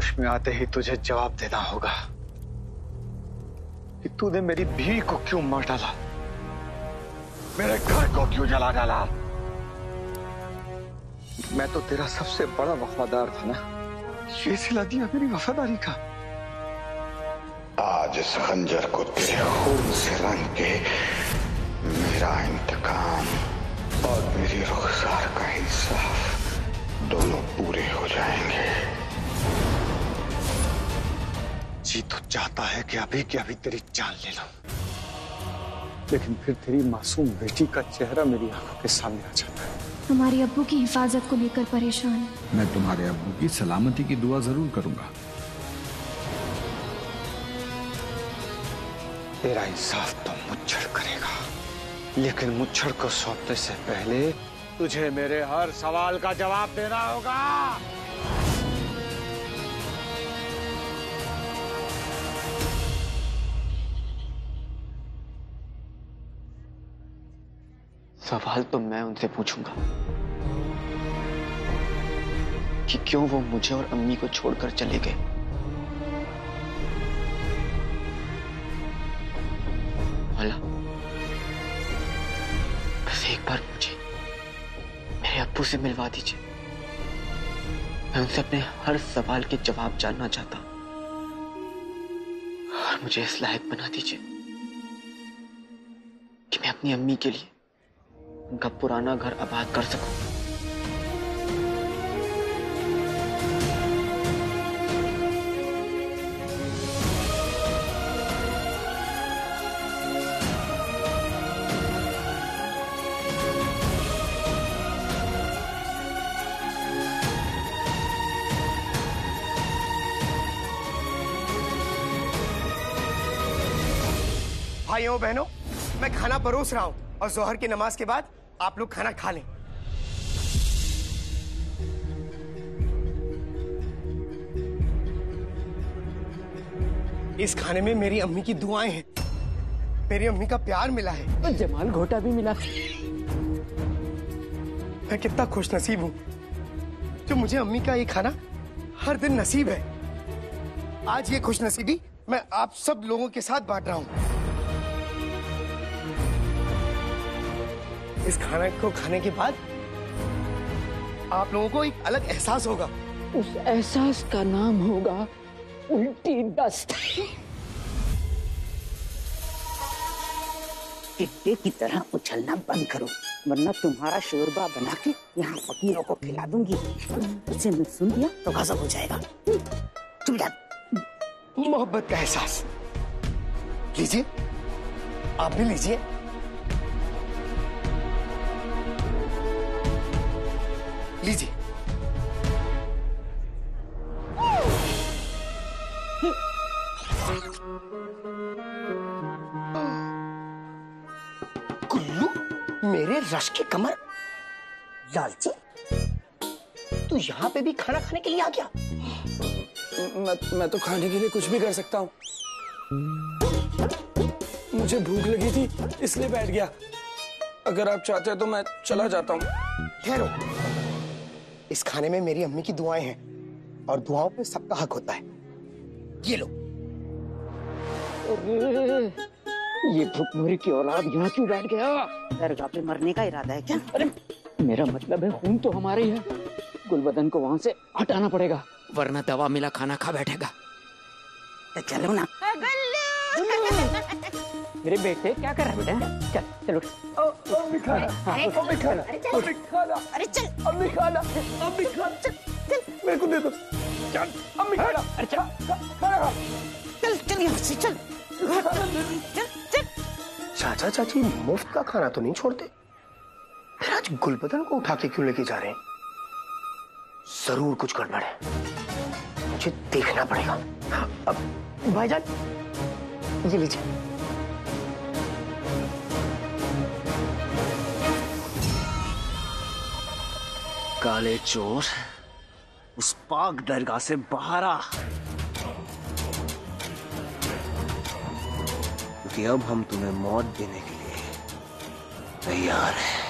होश में आते ही तुझे जवाब देना होगा कि तूने मेरी बीवी को क्यों मार डाला, मेरे घर को क्यों जला डाला। मैं तो तेरा सबसे बड़ा वफादार था ना, ये सिला दिया मेरी वफादारी का। आज इस खंजर को तेरे खून से रंग के मेरा इंतकाम और मेरी रुखसार का इंसाफ दोनों पूरे हो जाएंगे। जी तो चाहता है कि अभी के अभी तेरी जान ले लो, लेकिन फिर तेरी मासूम बेटी का चेहरा मेरी आंखों के सामने आ जाता है। हमारे अब्बू की हिफाजत को लेकर परेशान है। मैं तुम्हारे अब्बू की सलामती की दुआ जरूर करूंगा। तेरा इंसाफ तो मुच्छड़ करेगा, लेकिन मुच्छड़ को सौंपने से पहले तुझे मेरे हर सवाल का जवाब देना होगा। सवाल तो मैं उनसे पूछूंगा कि क्यों वो मुझे और अम्मी को छोड़कर चले गए। भला बस एक बार मुझे मेरे अब्बू से मिलवा दीजिए। मैं उनसे अपने हर सवाल के जवाब जानना चाहता हूं और मुझे इस लायक बना दीजिए कि मैं अपनी अम्मी के लिए उनका पुराना घर आबाद कर सकूं। भाइयों बहनों, मैं खाना परोस रहा हूं और जोहर की नमाज के बाद आप लोग खाना खा लें। इस खाने में मेरी अम्मी की दुआएं हैं, मेरी अम्मी का प्यार मिला है और जमाल घोटा भी मिला। मैं कितना खुश नसीब हूं जो मुझे अम्मी का ये खाना हर दिन नसीब है। आज ये खुश नसीबी मैं आप सब लोगों के साथ बांट रहा हूं। इस खाना को खाने के बाद आप लोगों को एक अलग एहसास होगा। उस एहसास का नाम होगा उल्टी दस्त। टिड्डे की तरह उछलना बंद करो, वरना तुम्हारा शोरबा बना के यहाँ फकीरों को खिला दूंगी। उसे मैं सुन लिया तो गजब हो जाएगा। चुप जा। मोहब्बत का एहसास लीजिए, आप भी लीजिए। लीजिए। कुल्लू, मेरे रश की कमर। लालची, तू यहाँ पे भी खाना खाने के लिए आ गया? मैं तो खाने के लिए कुछ भी कर सकता हूँ। मुझे भूख लगी थी इसलिए बैठ गया। अगर आप चाहते हैं तो मैं चला जाता हूँ। ठहरो, इस खाने में मेरी अम्मी की दुआएं हैं और दुआओं पे सबका हक होता है। ये लो। ये भुखमरी की औलाद यहाँ क्यों बैठ गया? दरगाह पे मरने का इरादा है क्या? अरे मेरा मतलब है खून तो हमारा ही है। गुलबदन को वहाँ से हटाना पड़ेगा, वरना दवा मिला खाना खा बैठेगा। तो चलो ना। मेरे बेटे क्या कर रहा है बेटा? चल चलो। अम्मी खाना, अम्मी खाना, अम्मी खाना। अरे चल अम्मी खाना, अम्मी खाना। चल चल मेरे को दे दो। चल अम्मी खाना। अरे चल खाना खा। चल चल यहाँ से चल चल चल। चाचा चाची मुफ्त का खाना तो नहीं छोड़ते, फिर आज गुलबदन को उठा के क्यों लेके जा रहे हैं? जरूर कुछ गड़बड़ है, मुझे देखना पड़ेगा। अब भाईजान ये लीजिए। काले चोर, उस पाक दरगाह से बाहर आ, क्योंकि अब हम तुम्हें मौत देने के लिए तैयार हैं।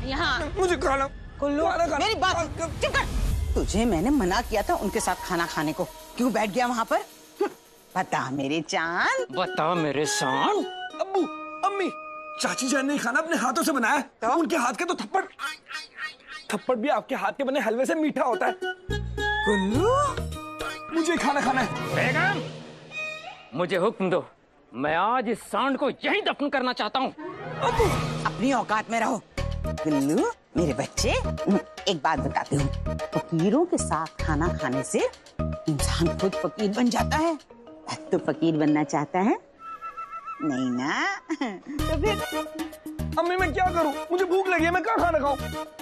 यहाँ। मुझे खाना कुल्लू मेरी बात चुप कर। तुझे मैंने मना किया था उनके साथ खाना खाने को, क्यों बैठ गया वहाँ पर? बता मेरे चांद, बता मेरे चांद। अब्बू, अम्मी, चाची जान ने खाना अपने हाथों से बनाया तो? उनके हाथ के तो थप्पड़ भी आपके हाथ के बने हलवे से मीठा होता है। कुल्लू मुझे खाना खाना है। बेगम, मुझे हुक्म दो, मैं आज इस सांड को यहीं दफन करना चाहता हूँ। अपनी औकात में रहो। कुल्लू मेरे बच्चे, एक बात बताती हूँ, फकीरों के साथ खाना खाने से इंसान खुद फकीर बन जाता है। तो फकीर बनना चाहता है नहीं ना? तो फिर अम्मी मैं क्या करूं? मुझे भूख लगी है, मैं क्या खाना खाऊं?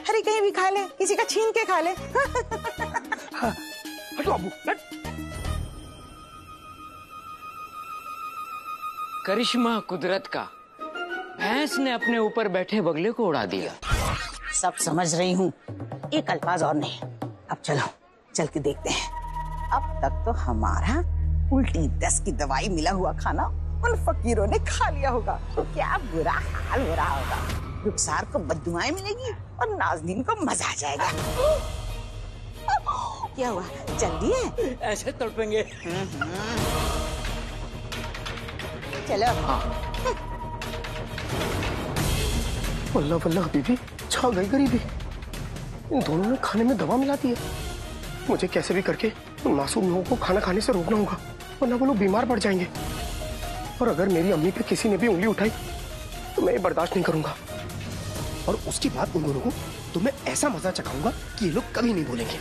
अरे कहीं भी खा ले, किसी का छीन के खा ले। हाँ, हटो अब्बू, हट। करिश्मा कुदरत का, भैंस ने अपने ऊपर बैठे बगले को उड़ा दिया। सब समझ रही हूँ, एक अल्फाज और नहीं। अब चलो चल के देखते हैं। अब तक तो हमारा उल्टी दस्त की दवाई मिला हुआ खाना उन फकीरों ने खा लिया होगा, तो क्या बुरा हाल हो रहा होगा। रुखसार को बद्दुआएं मिलेगी और नाज़नीन को मजा आ जाएगा। क्या हुआ, चल दिए? ऐसे तड़पेंगे। चलो। वल्लाह वल्लाह बीबी, छा गई गरीबी। इन दोनों ने खाने में दवा मिला दी है। मुझे कैसे भी करके उन मासूम लोगों को खाना खाने से रोकना होगा, वरना वो लोग बीमार पड़ जाएंगे। और अगर मेरी अम्मी पे किसी ने भी उंगली उठाई तो मैं बर्दाश्त नहीं करूंगा। और उसके बाद उन दोनों को तो मैं ऐसा मजा चखाऊंगा कि ये लोग कभी नहीं भूलेंगे।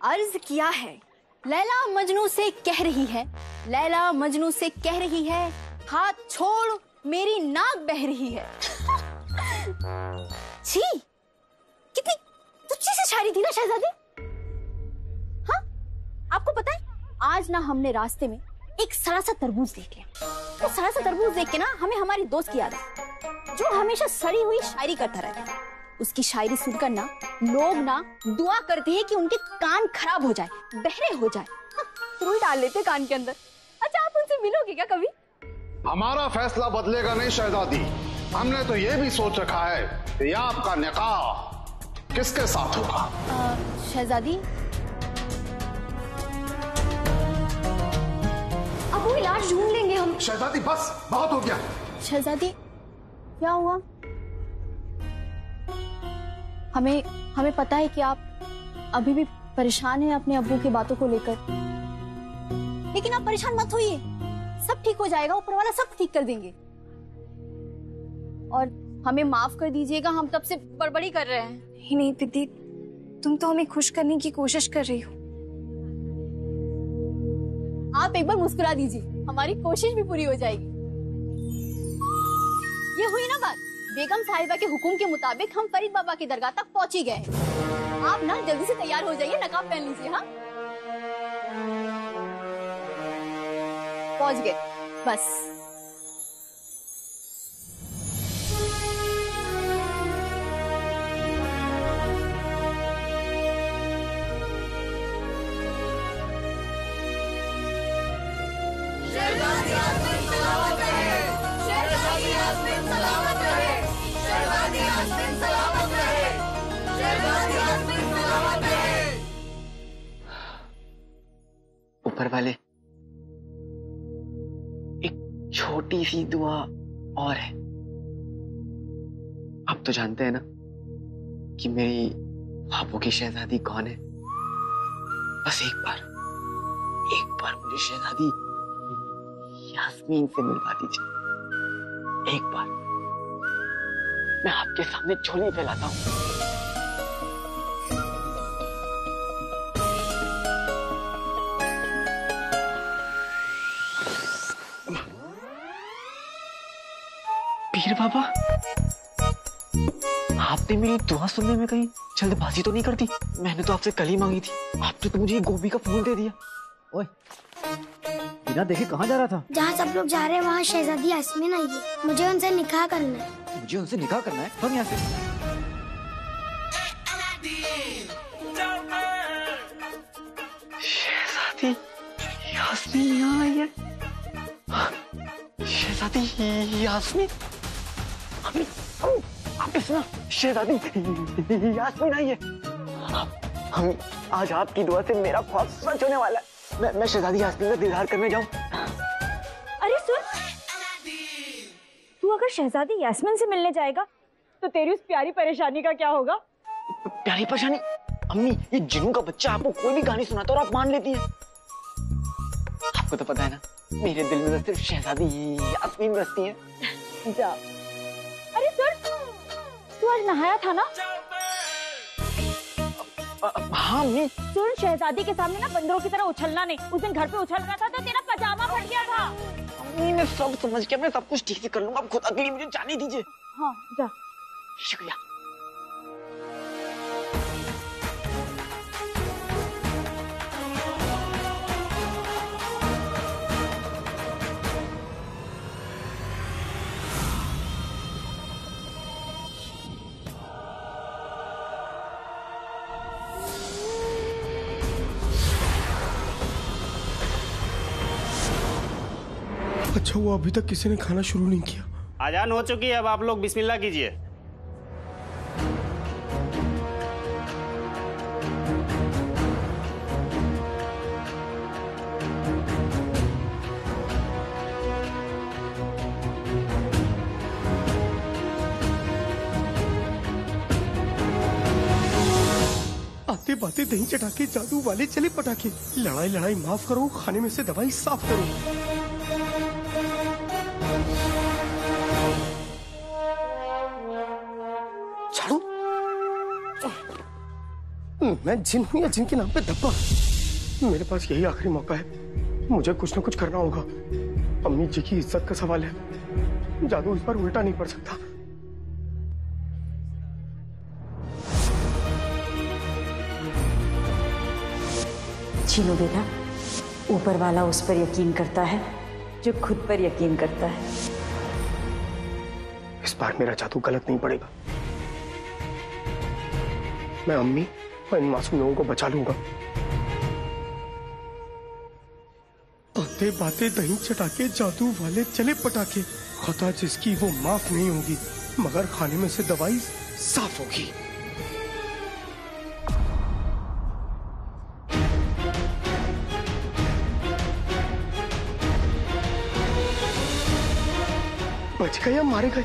अर्ज किया है, लैला मजनू से कह रही है, लैला मजनू से कह रही है, हाथ छोड़ मेरी नाक बह रही है। छी, कितनी तुच्छी सी शायरी थी ना शहजादी। हाँ, आपको पता है आज ना हमने रास्ते में एक सड़ा सा तरबूज देख लिया। वो सड़ा सा तरबूज देख के ना हमें हमारी दोस्त की याद आई, जो हमेशा सड़ी हुई शायरी करता रहता है। उसकी शायरी सुनकर ना लोग ना दुआ करते हैं कि उनके कान खराब हो जाए, बहरे हो जाए, रुई डाल लेते कान के अंदर। अच्छा, आप उनसे मिलोगे क्या कभी? हमारा फैसला बदलेगा नहीं शहजादी। हमने तो ये भी सोच रखा है कि यह आपका निकाह किसके साथ होगा। शहजादी, अब वो इलाज ढूंढ लेंगे हम। शहजादी बस, बहुत हो गया। शहजादी, क्या हुआ? हमें पता है कि आप अभी भी परेशान हैं अपने अब्बू की बातों को लेकर, लेकिन आप परेशान मत होइए, सब ठीक हो जाएगा, ऊपर वाला सब ठीक कर देंगे। और हमें माफ कर दीजिएगा, हम तब से बड़बड़ी कर रहे हैं। नहीं नहीं दीदी, तुम तो हमें खुश करने की कोशिश कर रही हो। आप एक बार मुस्कुरा दीजिए, हमारी कोशिश भी पूरी हो जाएगी। ये हुई ना बात, बेगम साहिबा के हुक्म के मुताबिक हम फरीद बाबा की दरगाह तक पहुंच ही गए। आप ना जल्दी से तैयार हो जाइए, नकाब पहन लीजिए। हाँ, पहुंच गए बस। ऊपर वाले, एक छोटी सी दुआ और है। आप तो जानते हैं ना कि मेरी ख्वाबों की शहजादी कौन है। बस एक बार मुझे शहजादी यास्मीन से मिलवा दीजिए। एक बार मैं आपके सामने झोली फैलाता हूं। पीर बाबा, आपने मेरी दुआ सुनने में कहीं जल्दबाजी तो नहीं कर दी? मैंने तो आपसे कल ही मांगी थी, आपने तो मुझे गोभी का फूल दे दिया। ओए, बिना देखे कहाँ जा रहा था? जहाँ सब लोग जा रहे हैं वहाँ शहजादी यास्मीन आएगी, मुझे उनसे निकाह करना है। मुझे उनसे निकाह करना है? हम यहाँ से शहजादी यास्मीन यहाँ आई है। शहजादी यास्मीन, आपने सुना? शहजादी यास्मीन आई है। हम आज आपकी दुआ से मेरा ख्वाब सच होने वाला है। मैं शहजादी यास्मीन का दीदार करने जाऊं। अरे सुन, तू अगर शहजादी यास्मीन से मिलने जाएगा तो तेरी उस प्यारी परेशानी का क्या होगा? प्यारी परेशानी? अम्मी, ये जिन्नू का बच्चा आपको कोई भी कहानी सुनाता और आप मान लेती है। आपको तो पता है ना, मेरे दिल में तो सिर्फ शहजादी यास्मीन बसती है। जा। अरे सुन, तू आज नहाया था ना? हाँ अम्मी। सुन, शहजादी के सामने ना बंदरों की तरह उछलना नहीं। उस दिन घर पे उछल रहा था तो तेरा पजामा फट गया था। अम्मी, मैं सब समझ गया, मैं सब कुछ ठीक से कर लूंगा। आप खुद अकेली मुझे जाने दीजिए। हाँ जा। शुक्रिया। अच्छा वो अभी तक किसी ने खाना शुरू नहीं किया। अजान हो चुकी है, अब आप लोग बिस्मिल्लाह कीजिए। आते बातें दही चटाके, जादू वाले चले पटाखे। लड़ाई लड़ाई माफ करो, खाने में से दवाई साफ करो। झाड़ू? मैं जिन हूं या जिन के नाम पे धब्बा? मेरे पास यही आखिरी मौका है, मुझे कुछ ना कुछ करना होगा। अम्मी जी की इज्जत का सवाल है, जादू इस पर उल्टा नहीं पड़ सकता। चीनू बेटा, ऊपर वाला उस पर यकीन करता है जो खुद पर यकीन करता है। इस बार मेरा जादू गलत नहीं पड़ेगा। मैं अम्मी और इन मासूम लोगों को बचा लूंगा। आते बातें दही चटाके, जादू वाले चले पटाखे। खता जिसकी वो माफ नहीं होगी, मगर खाने में से दवाई साफ होगी। बच गए या मारे गए?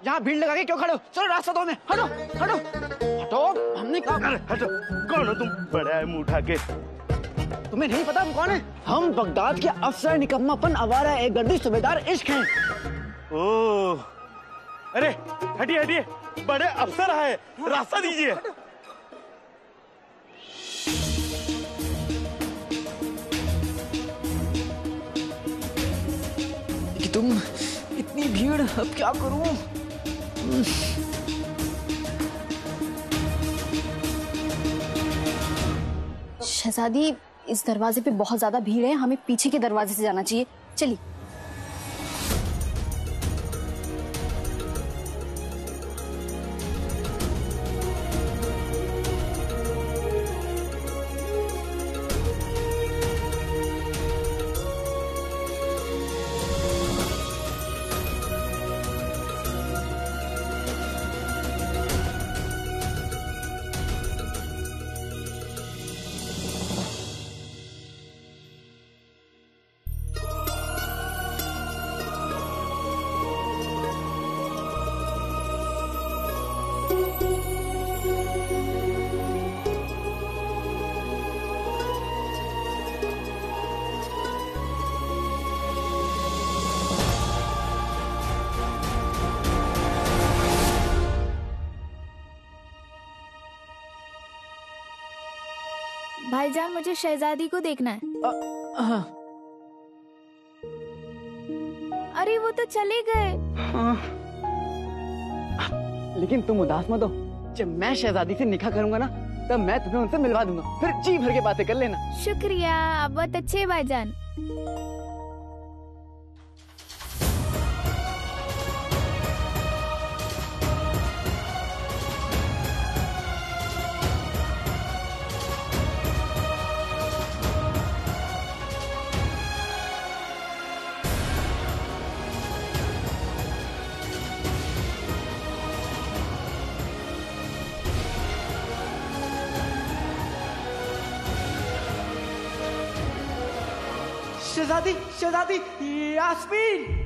यहाँ भीड़ लगा के क्यों खड़े हो? चलो रास्ता दो, में हटो हटो हटो। हमने हटो। कौन हो तुम? बड़ा है मुंह उठा के। तुम्हें नहीं पता हम कौन है? हम बगदाद के अफसर निकम्मापन आवारा एक गर्दी सूबेदार इश्क हैं। ओह, अरे हटिए हटिए, बड़े अफसर आए, रास्ता दीजिए। कि तुम इतनी भीड़, अब क्या करूं? शहजादी, इस दरवाजे पे बहुत ज्यादा भीड़ है, हमें पीछे के दरवाजे से जाना चाहिए। चलिए। भाईजान मुझे शहजादी को देखना है। अरे वो तो चले गए। लेकिन तुम उदास मत हो, जब मैं शहजादी से निकाह करूंगा ना तब मैं तुम्हें उनसे मिलवा दूंगा, फिर जी भर के बातें कर लेना। शुक्रिया, आप बहुत अच्छे भाईजान। शहजादी, शहजादी, यास्मीन।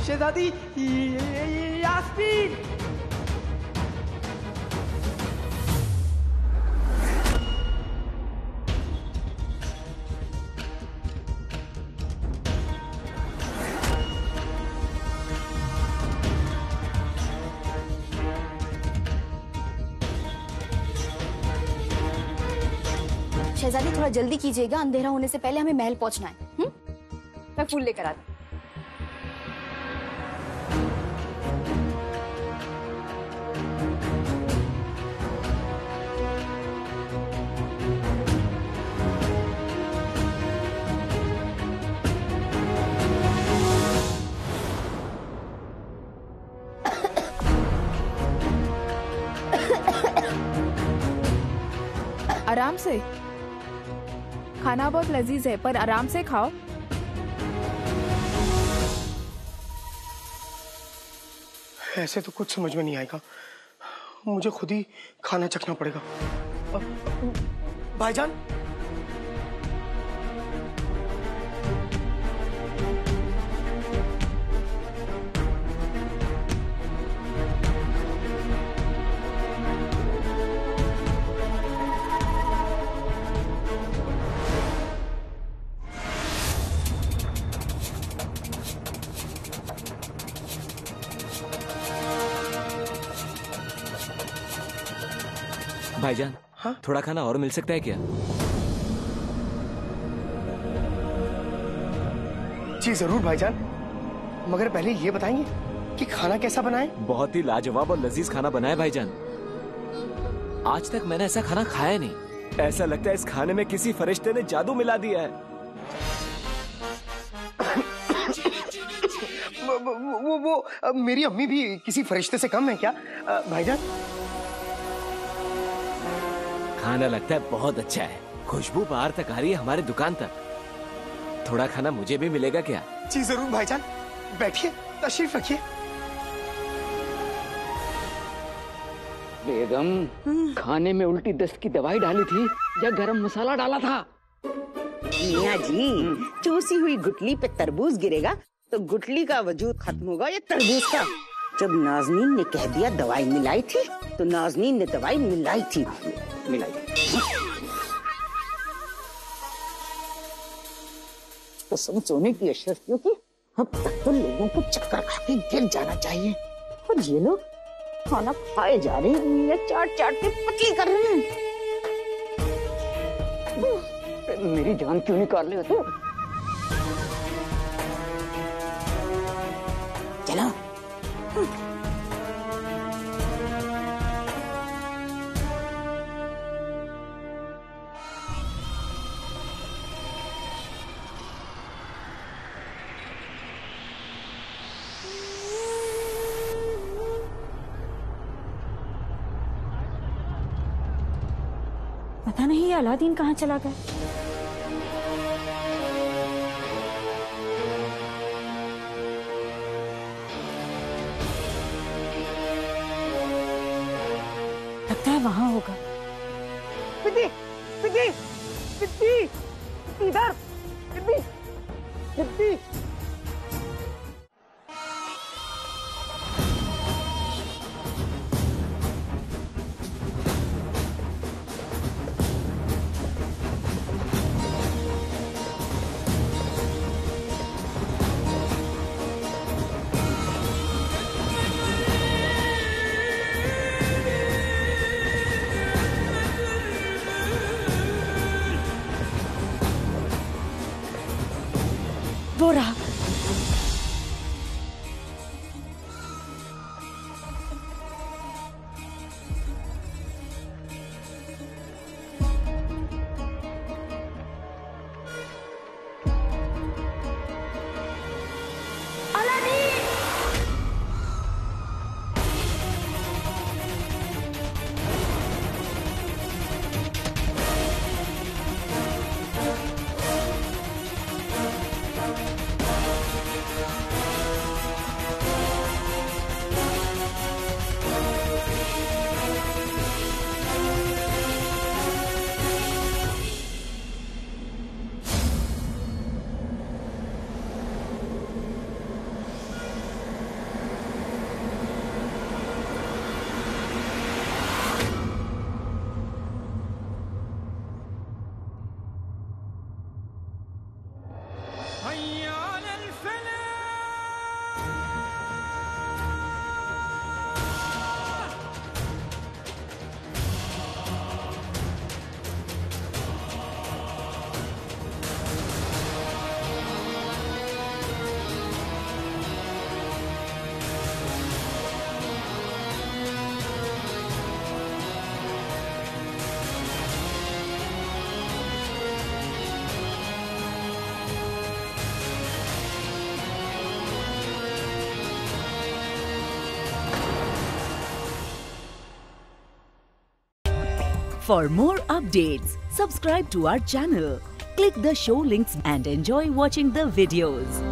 शहजादी, यास्मीन। शहजादी थोड़ा जल्दी कीजिएगा, अंधेरा होने से पहले हमें महल पहुंचना है। मैं फूल लेकर आती। आराम से खाना बहुत लजीज है, पर आराम से खाओ। ऐसे तो कुछ समझ में नहीं आएगा, मुझे खुद ही खाना चखना पड़ेगा। भाईजान, भाईजान, हाँ? थोड़ा खाना और मिल सकता है क्या? जी जरूर भाईजान, मगर पहले ये बताएंगे कि खाना कैसा बना है? बहुत ही लाजवाब और लजीज खाना बना है भाईजान। आज तक मैंने ऐसा खाना खाया नहीं। ऐसा लगता है इस खाने में किसी फरिश्ते ने जादू मिला दिया है। वो मेरी अम्मी भी किसी फरिश्ते से कम है क्या भाईजान? खाना लगता है बहुत अच्छा है, खुशबू बाहर तक आ रही है हमारे दुकान तक। थोड़ा खाना मुझे भी मिलेगा क्या? जी जरूर भाईजान, बैठिए, तशरीफ रखिए। बेगम, खाने में उल्टी दस्त की दवाई डाली थी या गरम मसाला डाला था? मियां जी, चूसी हुई गुठली पे तरबूज गिरेगा तो गुठली का वजूद खत्म होगा या तरबूज का? जब नाजनीन ने कह दिया दवाई मिलाई थी, तो नाजनीन ने दवाई मिलाई थी। कसम सोने की अशरफियों की, अब तक तो लोगों को चक्कर खा के गिर जाना चाहिए, और ये लोग खाना खाए जा रहे हैं या चाट चाट के पतली कर रहे हैं। मेरी जान क्यों निकाल रहे हो तुम? चलो। पता नहीं ये अलादीन कहाँ चला गया। लगता है वहां होगा। पिटी, पिटी, पिटी, इधर, पिटी, सिद्धि। वो रहा। For more updates, subscribe to our channel, click the show links and enjoy watching the videos.